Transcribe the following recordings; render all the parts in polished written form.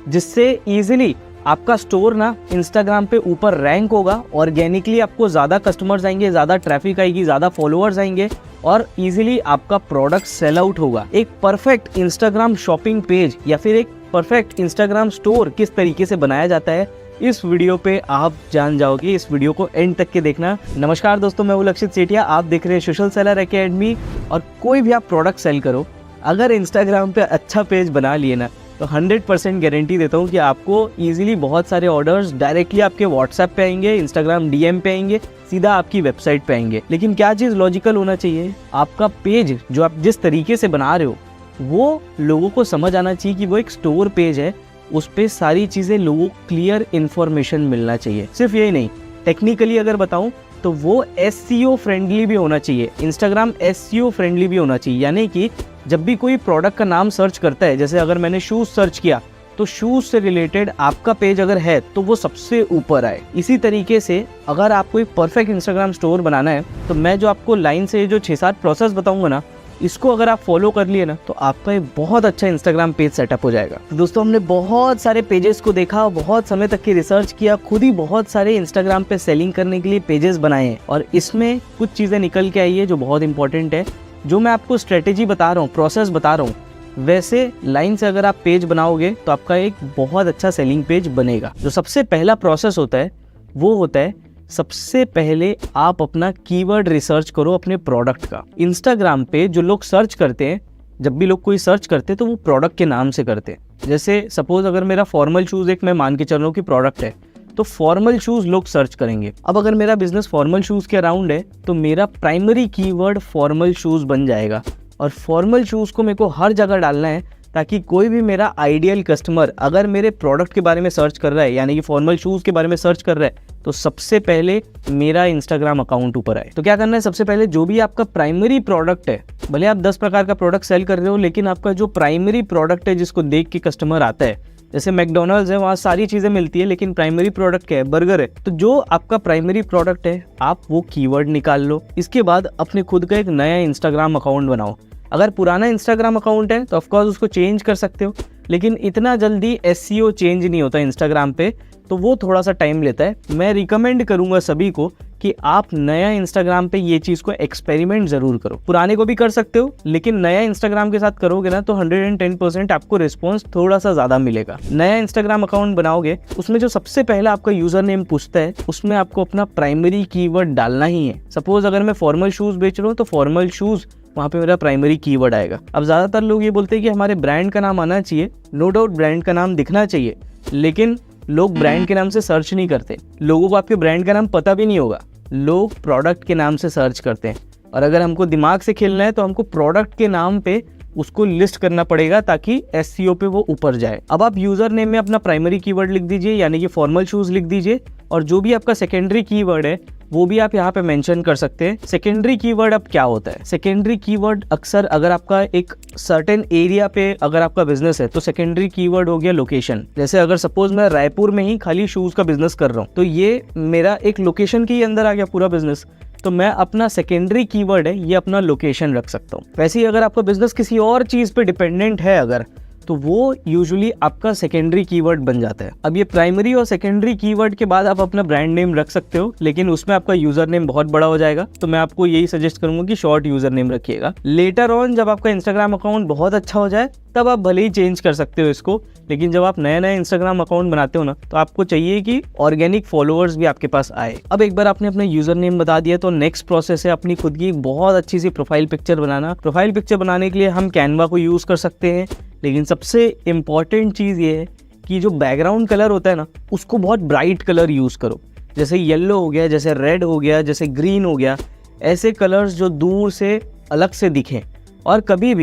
जिससे इजीली आपका स्टोर ना इंस्टाग्राम पे ऊपर रैंक होगा, ऑर्गेनिकली आपको ज़्यादा कस्टमर्स आएंगे, ज़्यादा ट्रैफिक आएगी, ज़्यादा फॉलोअर्स आएंगे और इजीली आपका प्रोडक्ट सेल आउट होगा। एक परफेक्ट इंस्टाग्राम शॉपिंग पेज या फिर एक परफेक्ट इंस्टाग्राम स्टोर किस तरीके से बनाया जाता है, इस वीडियो पे आप जान जाओगे। इस वीडियो को एंड तक के देखना। नमस्कार दोस्तों, मैं हूं लक्षित सेठिया, आप देख रहे हैं सोशल सेलर एकेडमी। और कोई भी आप प्रोडक्ट सेल करो, अगर इंस्टाग्राम पे अच्छा पेज बना लिए ना, तो 100% गारंटी देता हूँ कि आपको इजीली बहुत सारे ऑर्डर्स डायरेक्टली आपके व्हाट्सएप पे आएंगे, इंस्टाग्राम डीएम पे आएंगे, सीधा आपकी वेबसाइट पे आएंगे। लेकिन क्या चीज़ लॉजिकल होना चाहिए, आपका पेज जो आप जिस तरीके से बना रहे हो वो लोगों को समझ आना चाहिए कि वो एक स्टोर पेज है, उस पे सारी चीज़ें लोगों को क्लियर इन्फॉर्मेशन मिलना चाहिए। सिर्फ यही नहीं, टेक्निकली अगर बताऊं तो वो SEO फ्रेंडली भी होना चाहिए, इंस्टाग्राम SEO फ्रेंडली भी होना चाहिए। यानी कि जब भी कोई प्रोडक्ट का नाम सर्च करता है, जैसे अगर मैंने शूज़ सर्च किया तो शूज़ से रिलेटेड आपका पेज अगर है तो वो सबसे ऊपर आए। इसी तरीके से अगर आपको एक परफेक्ट इंस्टाग्राम स्टोर बनाना है तो मैं जो आपको लाइन से जो 6-7 प्रोसेस बताऊंगा ना, इसको अगर आप फॉलो कर लिए ना, तो आपका एक बहुत अच्छा इंस्टाग्राम पेज सेटअप हो जाएगा। तो दोस्तों, हमने बहुत सारे पेजेस को देखा, बहुत समय तक की रिसर्च किया, खुद ही बहुत सारे इंस्टाग्राम पे सेलिंग करने के लिए पेजेस बनाए हैं और इसमें कुछ चीज़ें निकल के आई है जो बहुत इंपॉर्टेंट है। जो मैं आपको स्ट्रेटेजी बता रहा हूँ, प्रोसेस बता रहा हूँ, वैसे लाइन से अगर आप पेज बनाओगे तो आपका एक बहुत अच्छा सेलिंग पेज बनेगा। जो सबसे पहला प्रोसेस होता है वो होता है, सबसे पहले आप अपना कीवर्ड रिसर्च करो अपने प्रोडक्ट का। इंस्टाग्राम पे जो लोग सर्च करते हैं, जब भी लोग कोई सर्च करते हैं तो वो प्रोडक्ट के नाम से करते हैं। जैसे सपोज अगर मेरा फॉर्मल शूज़ एक मैं मान के चल रहा हूँ कि प्रोडक्ट है, तो फॉर्मल शूज़ लोग सर्च करेंगे। अब अगर मेरा बिजनेस फॉर्मल शूज़ के अराउंड है तो मेरा प्राइमरी कीवर्ड फॉर्मल शूज़ बन जाएगा और फॉर्मल शूज़ को मेरे को हर जगह डालना है ताकि कोई भी मेरा आइडियल कस्टमर अगर मेरे प्रोडक्ट के बारे में सर्च कर रहा है, यानी कि फॉर्मल शूज़ के बारे में सर्च कर रहा है, तो सबसे पहले मेरा इंस्टाग्राम अकाउंट ऊपर आए। तो क्या करना है, सबसे पहले जो भी आपका प्राइमरी प्रोडक्ट है, भले आप 10 प्रकार का प्रोडक्ट सेल कर रहे हो, लेकिन आपका जो प्राइमरी प्रोडक्ट है जिसको देख के कस्टमर आता है, जैसे मैकडोनल्ड्स है, वहाँ सारी चीज़ें मिलती है, लेकिन प्राइमरी प्रोडक्ट क्या है, बर्गर है। तो जो आपका प्राइमरी प्रोडक्ट है, आप वो कीवर्ड निकाल लो। इसके बाद अपने खुद का एक नया इंस्टाग्राम अकाउंट बनाओ। अगर पुराना इंस्टाग्राम अकाउंट है तो ऑफकोर्स उसको चेंज कर सकते हो, लेकिन इतना जल्दी SEO चेंज नहीं होता इंस्टाग्राम पे, तो वो थोड़ा सा टाइम लेता है। मैं रिकमेंड करूंगा सभी को कि आप नया इंस्टाग्राम पे ये चीज़ को एक्सपेरिमेंट ज़रूर करो। पुराने को भी कर सकते हो, लेकिन नया इंस्टाग्राम के साथ करोगे ना तो 110% आपको रिस्पॉन्स थोड़ा सा ज़्यादा मिलेगा। नया इंस्टाग्राम अकाउंट बनाओगे, उसमें जो सबसे पहला आपका यूज़र नेम पूछता है, उसमें आपको अपना प्राइमरी कीवर्ड डालना ही है। सपोज अगर मैं फॉर्मल शूज़ बेच रहा हूँ तो फॉर्मल शूज़, वहाँ पे मेरा प्राइमरी कीवर्ड आएगा। अब ज़्यादातर लोग ये बोलते हैं कि हमारे ब्रांड का नाम आना चाहिए, नो डाउट ब्रांड का नाम दिखना चाहिए, लेकिन लोग ब्रांड के नाम से सर्च नहीं करते। लोगों को आपके ब्रांड का नाम पता भी नहीं होगा, लोग प्रोडक्ट के नाम से सर्च करते हैं। और अगर हमको दिमाग से खेलना है तो हमको प्रोडक्ट के नाम पे उसको लिस्ट करना पड़ेगा ताकि SEO पे वो ऊपर जाए। अब आप यूज़र नेम में अपना प्राइमरी कीवर्ड लिख दीजिए, यानी कि फॉर्मल शूज़ लिख दीजिए, और जो भी आपका सेकेंडरी कीवर्ड है वो भी आप यहाँ पे मेंशन कर सकते हैं। सेकेंडरी कीवर्ड अब क्या होता है, सेकेंडरी कीवर्ड अक्सर अगर आपका एक सर्टेन एरिया पे अगर आपका बिजनेस है तो सेकेंडरी कीवर्ड हो गया लोकेशन। जैसे अगर सपोज मैं रायपुर में ही खाली शूज़ का बिजनेस कर रहा हूँ, तो ये मेरा एक लोकेशन के ही अंदर आ गया पूरा बिजनेस, तो मैं अपना सेकेंडरी कीवर्ड है ये अपना लोकेशन रख सकता हूँ। वैसे ही अगर आपका बिजनेस किसी और चीज़ पे डिपेंडेंट है अगर, तो वो यूजुअली आपका सेकेंडरी कीवर्ड बन जाता है। अब ये प्राइमरी और सेकेंडरी कीवर्ड के बाद आप अपना ब्रांड नेम रख सकते हो, लेकिन उसमें आपका यूजर नेम बहुत बड़ा हो जाएगा, तो मैं आपको यही सजेस्ट करूंगा कि शॉर्ट यूजर नेम रखिएगा। लेटर ऑन जब आपका इंस्टाग्राम अकाउंट बहुत अच्छा हो जाए तब आप भले ही चेंज कर सकते हो इसको, लेकिन जब आप नया नया इंस्टाग्राम अकाउंट बनाते हो ना, तो आपको चाहिए कि ऑर्गेनिक फॉलोअर्स भी आपके पास आए। अब एक बार आपने अपना यूजर नेम बता दिया तो नेक्स्ट प्रोसेस है अपनी खुद की बहुत अच्छी सी प्रोफाइल पिक्चर बनाना। प्रोफाइल पिक्चर बनाने के लिए हम कैनवा को यूज़ कर सकते हैं, लेकिन सबसे इम्पॉर्टेंट चीज़ ये है कि जो बैकग्राउंड कलर होता है ना, उसको बहुत ब्राइट कलर यूज़ करो। जैसे येलो हो गया, जैसे रेड हो गया, जैसे ग्रीन हो गया, ऐसे कलर्स जो दूर से अलग से दिखें। और कभी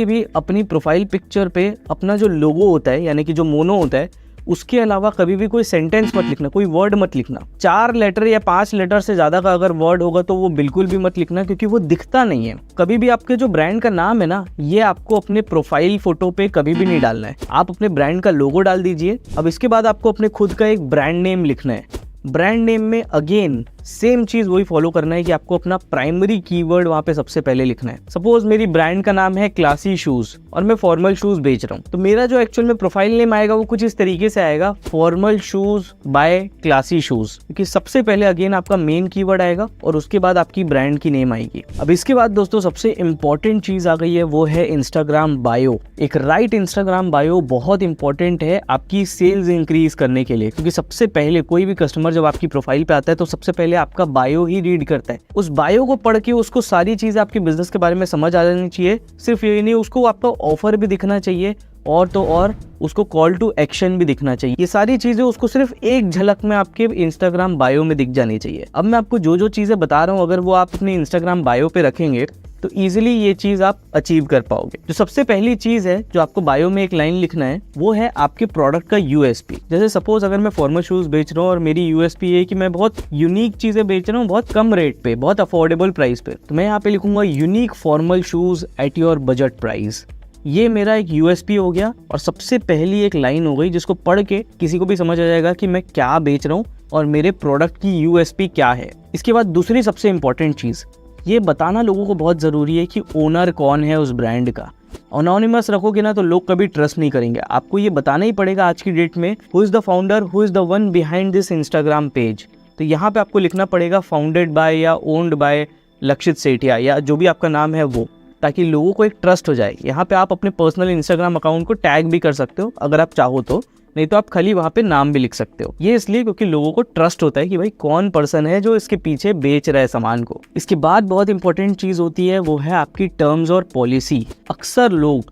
भी अपनी प्रोफाइल पिक्चर पे अपना जो लोगो होता है, यानी कि जो मोनो होता है, उसके अलावा कभी भी कोई सेंटेंस मत लिखना, कोई वर्ड मत लिखना। 4 लेटर या 5 लेटर से ज़्यादा का अगर वर्ड होगा तो वो बिल्कुल भी मत लिखना, क्योंकि वो दिखता नहीं है। कभी भी आपके जो ब्रांड का नाम है ना, ये आपको अपने प्रोफाइल फोटो पे कभी भी नहीं डालना है। आप अपने ब्रांड का लोगो डाल दीजिए। अब इसके बाद आपको अपने खुद का एक ब्रांड नेम लिखना है। ब्रांड नेम में अगेन सेम चीज वही फॉलो करना है कि आपको अपना प्राइमरी कीवर्ड वहां पे सबसे पहले लिखना है। सपोज मेरी ब्रांड का नाम है क्लासी शूज और मैं फॉर्मल शूज बेच रहा हूँ, तो मेरा जो एक्चुअल में प्रोफाइल नेम आएगा वो कुछ इस तरीके से आएगा, formal shoes by classy shoes, क्योंकि सबसे पहले अगेन आपका मेन कीवर्ड आएगा और उसके बाद आपकी ब्रांड की नेम आएगी। अब इसके बाद दोस्तों सबसे इंपॉर्टेंट चीज आ गई है, वो है इंस्टाग्राम बायो। एक राइट इंस्टाग्राम बायो बहुत इंपॉर्टेंट है आपकी सेल्स इंक्रीज करने के लिए, क्योंकि सबसे पहले कोई भी कस्टमर जब आपकी प्रोफाइल पे आता है तो सबसे पहले आपका बायो ही रीड करता है। उस बायो को पढ़ के उसको सारी चीजें आपके बिजनेस के बारे में समझ आ जानी चाहिए। सिर्फ ये नहीं, उसको आपका ऑफर भी दिखना चाहिए और तो और उसको कॉल टू एक्शन भी दिखना चाहिए। ये सारी चीजें उसको सिर्फ एक झलक में आपके इंस्टाग्राम बायो में दिख जानी चाहिए। अब मैं आपको जो जो चीजें बता रहा हूँ, अगर वो आप अपने इंस्टाग्राम बायो पे रखेंगे तो इजीली ये चीज आप अचीव कर पाओगे। जो सबसे पहली चीज है जो आपको बायो में एक लाइन लिखना है, वो है आपके प्रोडक्ट का यूएसपी। जैसे सपोज अगर मैं फॉर्मल शूज बेच रहा हूँ और मेरी यूएसपी है कि मैं बहुत यूनिक चीजें बेच रहा हूँ बहुत कम रेट पे, बहुत अफोर्डेबल प्राइस पे, तो मैं यहाँ पे लिखूंगा unique formal shoes at your budget price. ये मेरा एक यूएसपी हो गया और सबसे पहली एक लाइन हो गई जिसको पढ़ के किसी को भी समझ आ जाएगा कि मैं क्या बेच रहा हूँ और मेरे प्रोडक्ट की यूएसपी क्या है। इसके बाद दूसरी सबसे इंपॉर्टेंट चीज, ये बताना लोगों को बहुत जरूरी है कि ओनर कौन है उस ब्रांड का। अनोनिमस रखोगे ना तो लोग कभी ट्रस्ट नहीं करेंगे। आपको ये बताना ही पड़ेगा आज की डेट में, who is the founder, who is the one behind this Instagram page. तो यहाँ पे आपको लिखना पड़ेगा फाउंडेड बाय या ओन्ड बाय लक्षित सेठिया या जो भी आपका नाम है वो, ताकि लोगों को एक ट्रस्ट हो जाए। यहाँ पे आप अपने पर्सनल इंस्टाग्राम अकाउंट को टैग भी कर सकते हो अगर आप चाहो तो, नहीं तो आप खाली वहाँ पे नाम भी लिख सकते हो। ये इसलिए क्योंकि लोगों को ट्रस्ट होता है कि भाई कौन पर्सन है जो इसके पीछे बेच रहा है सामान को। इसके बाद बहुत इंपॉर्टेंट चीज होती है, वो है आपकी टर्म्स और पॉलिसी। अक्सर लोग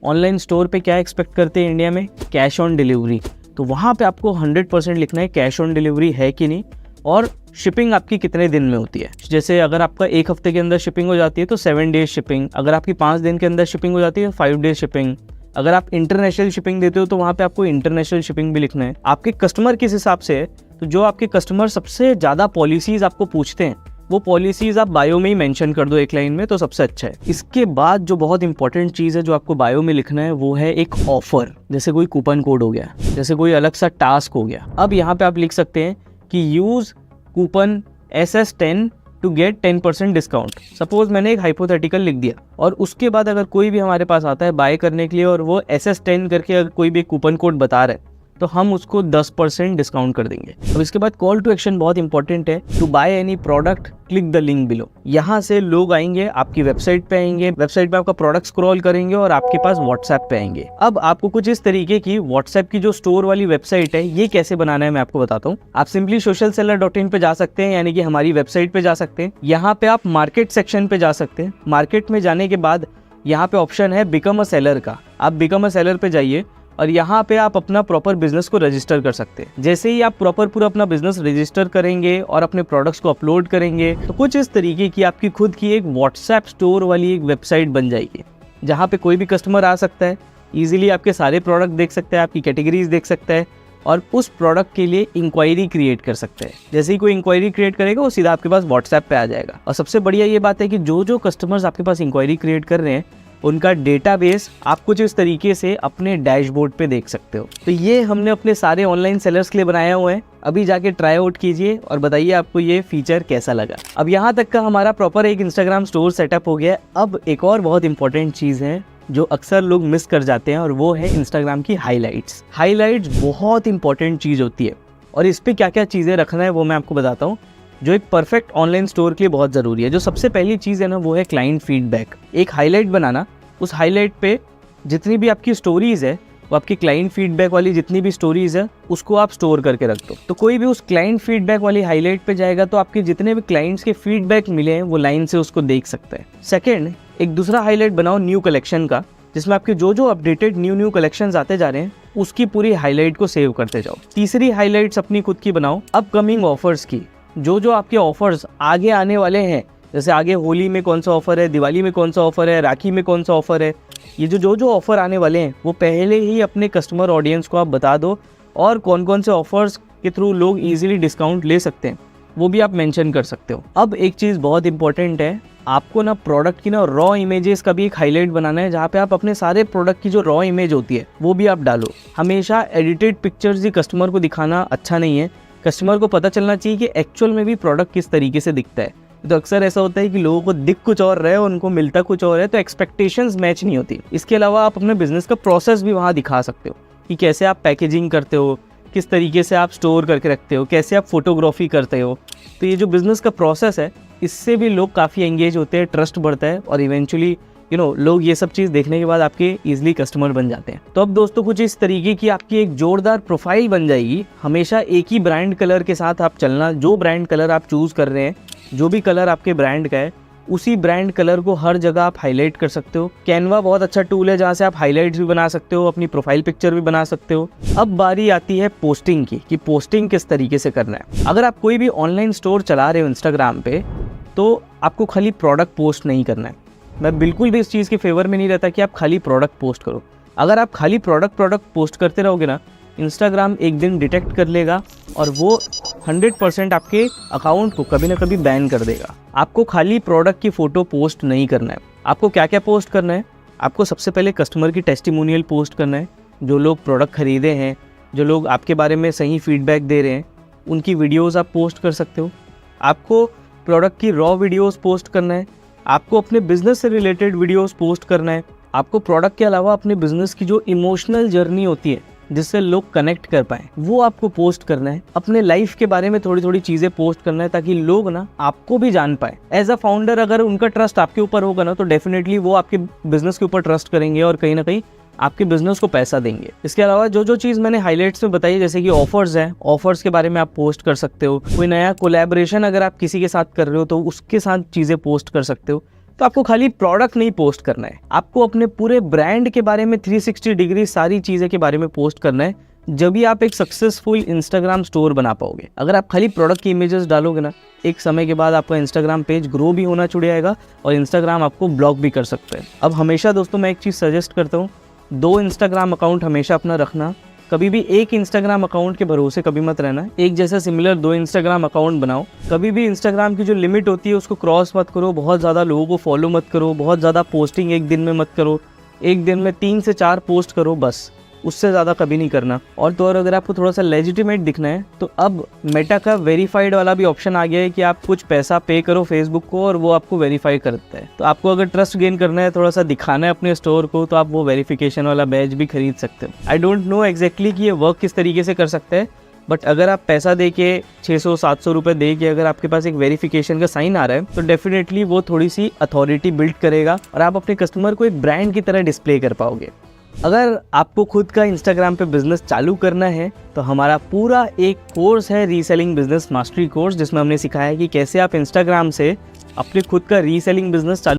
ऑनलाइन स्टोर पे क्या एक्सपेक्ट करते हैं इंडिया में, कैश ऑन डिलीवरी। तो वहाँ पे आपको 100% लिखना है कैश ऑन डिलीवरी है कि नहीं, और शिपिंग आपकी कितने दिन में होती है। जैसे अगर आपका एक हफ्ते के अंदर शिपिंग हो जाती है तो 7 डेज शिपिंग, अगर आपकी 5 दिन के अंदर शिपिंग हो जाती है 5 डेज शिपिंग। अगर आप इंटरनेशनल शिपिंग देते हो तो वहाँ पे आपको इंटरनेशनल शिपिंग भी लिखना है। आपके कस्टमर किस हिसाब से है, तो जो आपके कस्टमर सबसे ज़्यादा पॉलिसीज आपको पूछते हैं वो पॉलिसीज आप बायो में ही मेंशन कर दो एक लाइन में, तो सबसे अच्छा है। इसके बाद जो बहुत इंपॉर्टेंट चीज़ है जो आपको बायो में लिखना है, वो है एक ऑफर। जैसे कोई कूपन कोड हो गया, जैसे कोई अलग सा टास्क हो गया। अब यहाँ पे आप लिख सकते हैं कि use coupon SS10 to get 10% discount. Suppose मैंने एक हाइपोथेटिकल लिख दिया और उसके बाद अगर कोई भी हमारे पास आता है बाय करने के लिए और वो SS10 करके अगर कोई भी कूपन कोड बता रहा है तो हम उसको 10% डिस्काउंट कर देंगे। अब इसके बाद कॉल टू एक्शन बहुत इंपॉर्टेंट है, to buy any product click the link below. यहाँ से लोग आएंगे आपकी वेबसाइट पे, आएंगे वेबसाइट पे आपका प्रोडक्ट स्क्रॉल करेंगे और आपके पास व्हाट्सएप पे आएंगे। अब आपको कुछ इस तरीके की व्हाट्सएप की जो स्टोर वाली वेबसाइट है ये कैसे बनाना है मैं आपको बताता हूँ। आप सिंपली socialseller.in पे जा सकते हैं, यानी कि हमारी वेबसाइट पे जा सकते हैं। यहाँ पे आप मार्केट सेक्शन पे जा सकते हैं। मार्केट में जाने के बाद यहाँ पे ऑप्शन है बिकम अ सेलर का, आप बिकम अ सेलर पे जाइए और यहाँ पे आप अपना प्रॉपर बिजनेस को रजिस्टर कर सकते हैं। जैसे ही आप प्रॉपर पूरा अपना बिजनेस रजिस्टर करेंगे और अपने प्रोडक्ट्स को अपलोड करेंगे तो कुछ इस तरीके की आपकी खुद की एक व्हाट्सएप स्टोर वाली एक वेबसाइट बन जाएगी, जहाँ पे कोई भी कस्टमर आ सकता है, इजीली आपके सारे प्रोडक्ट देख सकता है, आपकी कैटेगरीज देख सकता है और उस प्रोडक्ट के लिए इंक्वायरी क्रिएट कर सकते हैं। जैसे ही कोई इंक्वायरी क्रिएट करेगा वो सीधा आपके पास व्हाट्सएप पे आ जाएगा। और सबसे बढ़िया ये बात है कि जो जो कस्टमर्स आपके पास इंक्वायरी क्रिएट कर रहे हैं उनका डेटाबेस आप कुछ इस तरीके से अपने डैशबोर्ड पे देख सकते हो। तो ये हमने अपने सारे ऑनलाइन सेलर्स के लिए बनाया हुआ है। अभी जाके ट्राई आउट कीजिए और बताइए आपको ये फीचर कैसा लगा। अब यहाँ तक का हमारा प्रॉपर एक इंस्टाग्राम स्टोर सेटअप हो गया। अब एक और बहुत इंपॉर्टेंट चीज़ है जो अक्सर लोग मिस कर जाते हैं और वो है इंस्टाग्राम की हाईलाइट्स। हाईलाइट्स बहुत इंपॉर्टेंट चीज़ होती है और इस पर क्या क्या चीज़ें रखना है वो मैं आपको बताता हूँ, जो एक परफेक्ट ऑनलाइन स्टोर के लिए बहुत ज़रूरी है। जो सबसे पहली चीज़ है ना वो है क्लाइंट फीडबैक। एक हाईलाइट बनाना, उस हाईलाइट पे जितनी भी आपकी स्टोरीज़ है वो आपकी क्लाइंट फीडबैक वाली जितनी भी स्टोरीज़ है उसको आप स्टोर करके रख दो। तो कोई भी उस क्लाइंट फीडबैक वाली हाईलाइट पे जाएगा तो आपके जितने भी क्लाइंट्स के फीडबैक मिले हैं वो लाइन से उसको देख सकता है। सेकेंड, एक दूसरा हाईलाइट बनाओ न्यू कलेक्शन का, जिसमें आपके जो जो अपडेटेड न्यू कलेक्शंस आते जा रहे हैं उसकी पूरी हाईलाइट को सेव करते जाओ। तीसरी हाईलाइट्स अपनी खुद की बनाओ अपकमिंग ऑफर्स की, जो जो आपके ऑफर्स आगे आने वाले हैं, जैसे आगे होली में कौन सा ऑफर है, दिवाली में कौन सा ऑफर है, राखी में कौन सा ऑफर है, ये जो ऑफर आने वाले हैं वो पहले ही अपने कस्टमर ऑडियंस को आप बता दो और कौन कौन से ऑफर्स के थ्रू लोग इजीली डिस्काउंट ले सकते हैं वो भी आप मेंशन कर सकते हो। अब एक चीज़ बहुत इंपॉर्टेंट है, आपको ना प्रोडक्ट की ना रॉ इमेजेस का भी एक हाईलाइट बनाना है, जहाँ पे आप अपने सारे प्रोडक्ट की जो रॉ इमेज होती है वो भी आप डालो। हमेशा एडिटेड पिक्चर्स ही कस्टमर को दिखाना अच्छा नहीं है। कस्टमर को पता चलना चाहिए कि एक्चुअल में भी प्रोडक्ट किस तरीके से दिखता है। तो अक्सर ऐसा होता है कि लोगों को दिख कुछ और रहा है, उनको मिलता कुछ और है, तो एक्सपेक्टेशंस मैच नहीं होती। इसके अलावा आप अपने बिजनेस का प्रोसेस भी वहाँ दिखा सकते हो कि कैसे आप पैकेजिंग करते हो, किस तरीके से आप स्टोर करके रखते हो, कैसे आप फोटोग्राफी करते हो। तो ये जो बिज़नेस का प्रोसेस है, इससे भी लोग काफ़ी एंगेज होते हैं, ट्रस्ट बढ़ता है और इवेंचुअली लोग ये सब चीज़ देखने के बाद आपके ईजिली कस्टमर बन जाते हैं। तो अब दोस्तों कुछ इस तरीके की आपकी एक जोरदार प्रोफाइल बन जाएगी। हमेशा एक ही ब्रांड कलर के साथ आप चलना, जो ब्रांड कलर आप चूज़ कर रहे हैं, जो भी कलर आपके ब्रांड का है, उसी ब्रांड कलर को हर जगह आप हाईलाइट कर सकते हो। कैनवा बहुत अच्छा टूल है जहाँ से आप हाईलाइट्स भी बना सकते हो, अपनी प्रोफाइल पिक्चर भी बना सकते हो। अब बारी आती है पोस्टिंग की, कि पोस्टिंग किस तरीके से करना है। अगर आप कोई भी ऑनलाइन स्टोर चला रहे हो इंस्टाग्राम पे, तो आपको खाली प्रोडक्ट पोस्ट नहीं करना है। मैं बिल्कुल भी इस चीज़ के फेवर में नहीं रहता कि आप खाली प्रोडक्ट पोस्ट करो। अगर आप खाली प्रोडक्ट पोस्ट करते रहोगे ना, इंस्टाग्राम एक दिन डिटेक्ट कर लेगा और वो 100% आपके अकाउंट को कभी ना कभी बैन कर देगा। आपको खाली प्रोडक्ट की फ़ोटो पोस्ट नहीं करना है। आपको क्या क्या पोस्ट करना है? आपको सबसे पहले कस्टमर की टेस्टिमोनियल पोस्ट करना है। जो लोग प्रोडक्ट खरीदे हैं, जो लोग आपके बारे में सही फीडबैक दे रहे हैं, उनकी वीडियोज़ आप पोस्ट कर सकते हो। आपको प्रोडक्ट की रॉ वीडियोज़ पोस्ट करना है। आपको अपने बिजनेस से रिलेटेड वीडियोस पोस्ट करना है। आपको प्रोडक्ट के अलावा अपने बिजनेस की जो इमोशनल जर्नी होती है, जिससे लोग कनेक्ट कर पाएँ, वो आपको पोस्ट करना है। अपने लाइफ के बारे में थोड़ी थोड़ी चीज़ें पोस्ट करना है, ताकि लोग ना आपको भी जान पाए। एज अ फाउंडर अगर उनका ट्रस्ट आपके ऊपर होगा ना, तो डेफिनेटली वो आपके बिजनेस के ऊपर ट्रस्ट करेंगे और कहीं ना कहीं आपके बिजनेस को पैसा देंगे। इसके अलावा जो जो चीज़ मैंने हाइलाइट्स में बताई, जैसे कि ऑफर्स हैं, ऑफर्स के बारे में आप पोस्ट कर सकते हो। कोई नया कोलैबोरेशन अगर आप किसी के साथ कर रहे हो, तो उसके साथ चीज़ें पोस्ट कर सकते हो। तो आपको खाली प्रोडक्ट नहीं पोस्ट करना है, आपको अपने पूरे ब्रांड के बारे में 360 डिग्री सारी चीज़ें के बारे में पोस्ट करना है। जब भी आप एक सक्सेसफुल इंस्टाग्राम स्टोर बना पाओगे। अगर आप खाली प्रोडक्ट की इमेजेस डालोगे ना, एक समय के बाद आपका इंस्टाग्राम पेज ग्रो भी होना छूट जाएगा और इंस्टाग्राम आपको ब्लॉक भी कर सकता है। अब हमेशा दोस्तों मैं एक चीज़ सजेस्ट करता हूँ, 2 इंस्टाग्राम अकाउंट हमेशा अपना रखना। कभी भी एक इंस्टाग्राम अकाउंट के भरोसे कभी मत रहना। एक जैसा सिमिलर 2 इंस्टाग्राम अकाउंट बनाओ। कभी भी इंस्टाग्राम की जो लिमिट होती है उसको क्रॉस मत करो। बहुत ज़्यादा लोगों को फॉलो मत करो। बहुत ज़्यादा पोस्टिंग एक दिन में मत करो। एक दिन में 3 से 4 पोस्ट करो बस, उससे ज़्यादा कभी नहीं करना। और तो और अगर आपको थोड़ा सा लेजिटिमेट दिखना है, तो अब मेटा का वेरीफाइड वाला भी ऑप्शन आ गया है कि आप कुछ पैसा पे करो फेसबुक को और वो आपको वेरीफाई करता है। तो आपको अगर ट्रस्ट गेन करना है, थोड़ा सा दिखाना है अपने स्टोर को, तो आप वो वेरिफिकेशन वाला बैज भी खरीद सकते हो। आई डोंट नो एग्जैक्टली कि ये वर्क किस तरीके से कर सकता है, बट अगर आप पैसा दे के 600-700 रुपये दे के अगर आपके पास एक वेरिफिकेशन का साइन आ रहा है, तो डेफिनेटली वो थोड़ी सी अथॉरिटी बिल्ड करेगा और आप अपने कस्टमर को एक ब्रांड की तरह डिस्प्ले कर पाओगे। अगर आपको खुद का इंस्टाग्राम पे बिजनेस चालू करना है, तो हमारा पूरा एक कोर्स है, रीसेलिंग बिजनेस मास्टरी कोर्स, जिसमें हमने सिखाया है कि कैसे आप इंस्टाग्राम से अपने खुद का रीसेलिंग बिजनेस चालू